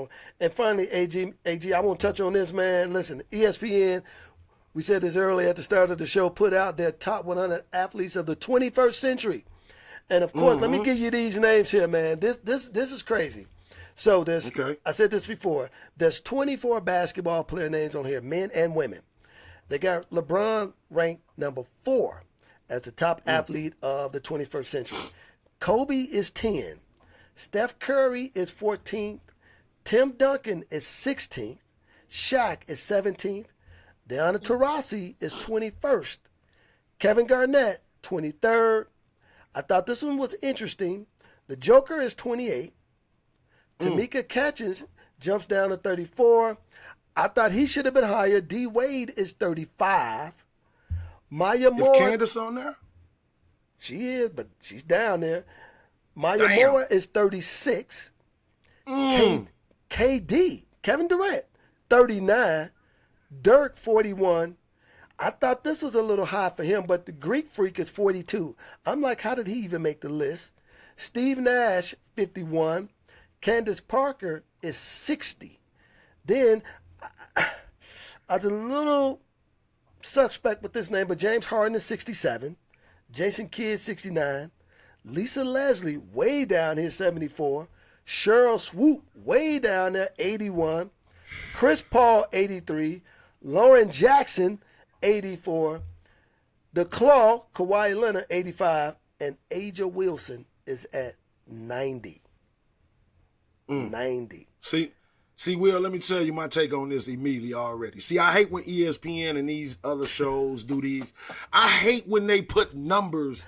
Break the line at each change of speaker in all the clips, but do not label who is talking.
on. And finally, AG, I want to touch on this, man. Listen, ESPN, we said this earlier at the start of the show, put out their top 100 athletes of the 21st century. And of course, let me give you these names here, man. This is crazy. So there's, I said this before, there's 24 basketball player names on here, men and women. They got LeBron ranked number 4 as the top athlete of the 21st century. Kobe is 10. Steph Curry is 14th. Tim Duncan is 16th. Shaq is 17th. Diana Taurasi is 21st. Kevin Garnett, 23rd. I thought this one was interesting. The Joker is 28. Tamika Catchings jumps down to 34. I thought he should have been higher. D. Wade is 35. Maya Moore.
Is Candace on there?
She is, but she's down there. Maya Moore is 36. KD, Kevin Durant, 39. Dirk, 41. I thought this was a little high for him, but the Greek Freak is 42. I'm like, how did he even make the list? Steve Nash, 51. Candace Parker is 60. Then, I was a little suspect with this name, but James Harden is 67. Jason Kidd, 69. Lisa Leslie, way down here, 74. Cheryl Swoop, way down there, 81. Chris Paul, 83. Lauren Jackson, 84. The Claw, Kawhi Leonard, 85. And Aja Wilson is at 90. 90.
See, Will, let me tell you my take on this immediately already. See, I hate when ESPN and these other shows do these. I hate when they put numbers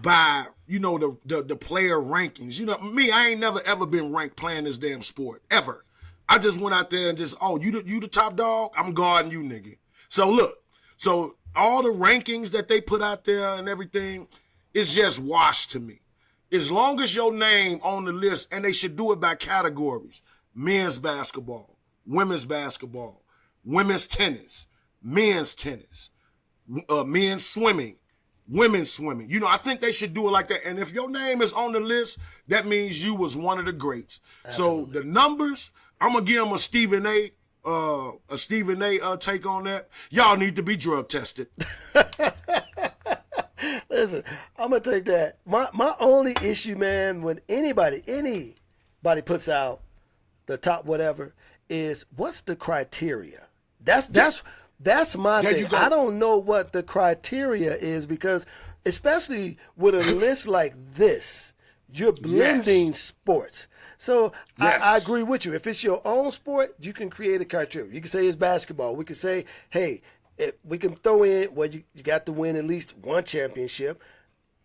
by, the player rankings. Me, I ain't never ever been ranked playing this damn sport, ever. I just went out there and just, you the top dog? I'm guarding you, nigga. So look, all the rankings that they put out there and everything is just washed to me. As long as your name on the list, and they should do it by categories. Men's basketball, women's tennis, men's tennis, men's swimming, women's swimming. I think they should do it like that. And if your name is on the list, that means you was one of the greats. Absolutely. So the numbers, I'm going to give them a Stephen A. Take on that. Y'all need to be drug tested.
Listen, I'm going to take that. My only issue, man, when anybody puts out the top whatever, is what's the criteria? That's my thing. I don't know what the criteria is, because especially with a list like this, you're blending sports. So I agree with you. If it's your own sport, you can create a criteria. You can say it's basketball. We can say, hey, we can throw in, you got to win at least one championship,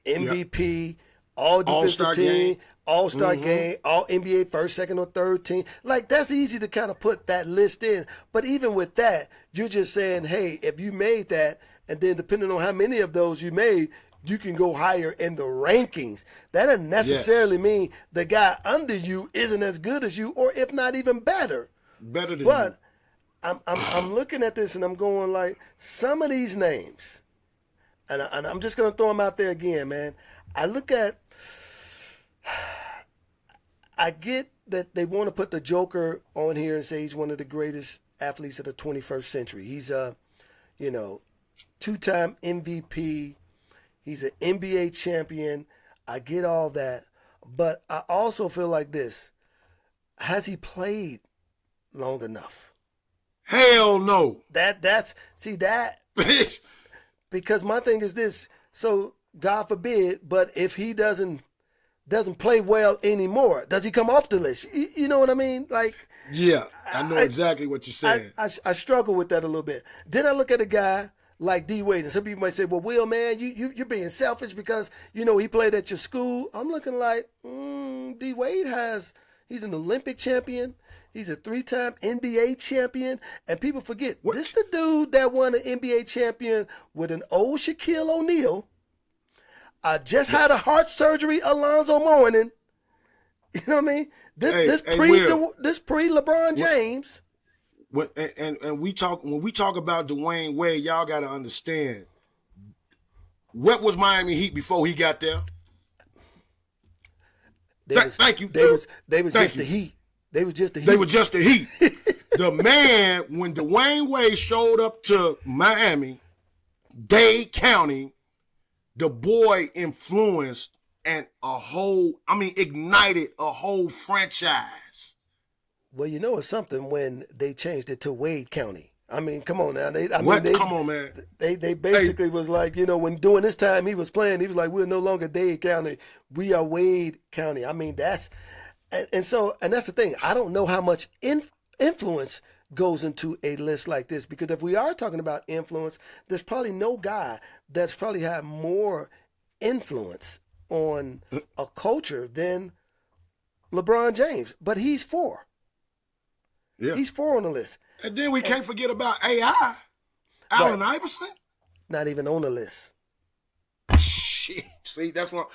MVP, all defensive team, all-star game, all NBA first, second, or third team. Like, that's easy to kind of put that list in. But even with that, you're just saying, hey, if you made that, and then depending on how many of those you made, you can go higher in the rankings. That doesn't necessarily mean the guy under you isn't as good as you, or if not even better.
Better than you.
But I'm looking at this and I'm going like, some of these names, and I'm just going to throw them out there again, man. I get that they want to put the Joker on here and say he's one of the greatest athletes of the 21st century. He's a, two-time MVP. He's an NBA champion. I get all that. But I also feel like this. Has he played long enough?
Hell no.
That's because my thing is this. So God forbid, but if he doesn't play well anymore, does he come off the list? You know what I mean? Like,
yeah, I know exactly what you're saying.
I struggle with that a little bit. Then I look at a guy like D. Wade, and some people might say, well, Will, man, you're being selfish because, he played at your school. I'm looking like, D. Wade he's an Olympic champion. He's a 3-time NBA champion. And people forget, this the dude that won an NBA champion with an old Shaquille O'Neal. Just had a heart surgery, Alonzo Mourning. You know what I mean? This pre LeBron James.
When we talk about Dwayne Wade, y'all got to understand, what was Miami Heat before he got there?
Thank you. They was just the Heat. They were just the Heat.
They were just the Heat. The man, when Dwayne Wade showed up to Miami, Dade County, the boy influenced and ignited a whole franchise.
Well, you know it's something when they changed it to Wade County. I mean, come on now.
Come on, man.
They basically was like, when during this time he was playing, he was like, we're no longer Dade County. We are Wade County. I mean, that's the thing. I don't know how much influence goes into a list like this, because if we are talking about influence, there's probably no guy that's probably had more influence on a culture than LeBron James. But he's 4.
Yeah.
He's 4 on the list.
And then we can't forget about AI, Allen Iverson.
Not even on the list.
Shit. See, that's what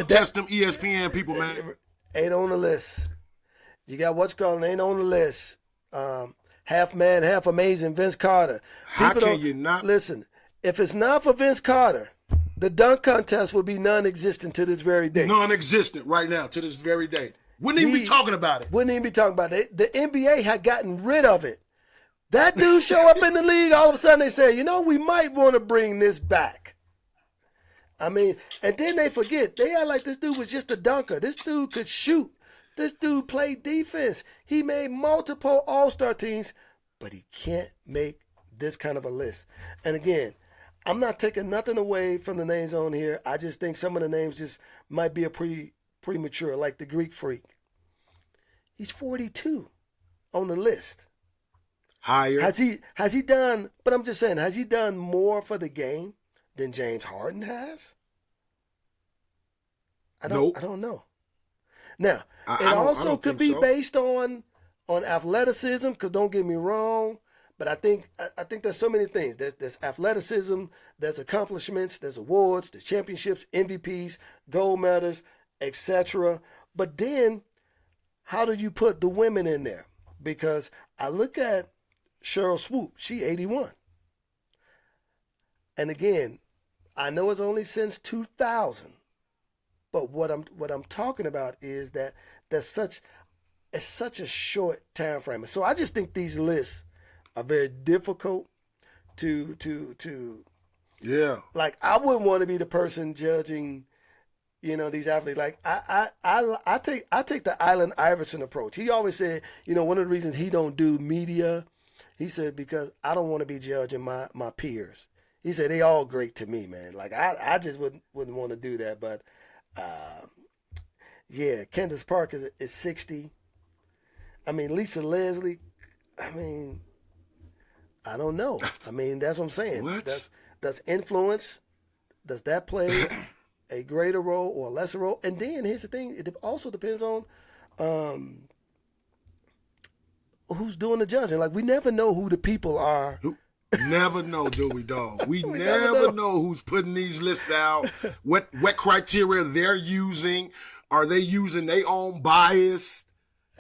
test them ESPN people, man.
Ain't on the list. You got what's called ain't on the list. Half man, half amazing, Vince Carter.
How can you not
listen? If it's not for Vince Carter, the dunk contest would be non-existent to this very day.
Non-existent right now to this very day. Wouldn't even be talking about it.
Wouldn't even be talking about it. The NBA had gotten rid of it. That dude show up in the league, all of a sudden they say, we might want to bring this back. I mean, and then they forget. They act like this dude was just a dunker. This dude could shoot. This dude played defense. He made multiple All-Star teams, but he can't make this kind of a list. And again, I'm not taking nothing away from the names on here. I just think some of the names just might be a premature, like the Greek Freak. He's 42 on the list.
Higher.
Has he done, but I'm just saying, has he done more for the game than James Harden has? I don't know. Now, it also could be based on athleticism, because don't get me wrong, but I think there's so many things. There's athleticism, there's accomplishments, there's awards, there's championships, MVPs, gold medals, etc. But then, how do you put the women in there? Because I look at Cheryl Swoop, she 81. And again, I know it's only since 2000, but what I'm talking about is that it's such a short time frame. So I just think these lists are very difficult to like, I wouldn't want to be the person judging, these athletes. Like I take the Allen Iverson approach. He always said, one of the reasons he don't do media, he said, because I don't want to be judging my peers. He said they all great to me, man. Like I just wouldn't want to do that. But Candace Park is 60. I mean, Lisa Leslie. I mean, I don't know. I mean, that's what I'm saying.
What?
Does influence? Does that play a greater role or a lesser role? And then here's the thing: it also depends on who's doing the judging. Like, we never know who the people are.
Never know, do we, dog? We never know who's putting these lists out. What criteria they're using? Are they using their own bias?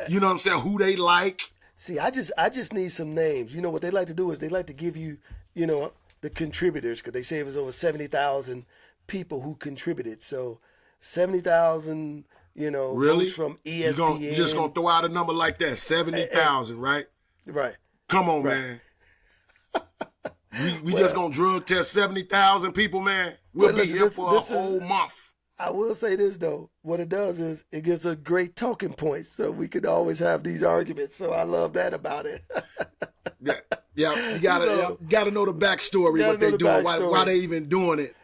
You know what I'm saying? Who they like?
See, I just need some names. What they like to do is they like to give you, the contributors, because they say it was over 70,000 people who contributed. So 70,000,
really?
votes from ESPN.
You're just gonna throw out a number like that, 70,000, right?
Right.
Come on, man. We just gonna drug test 70,000 people, man. We'll be here for a whole month.
I will say this though, what it does is it gives a great talking point, so we could always have these arguments. So I love that about it.
Yeah, you gotta know the backstory, what they doing, why they even doing it.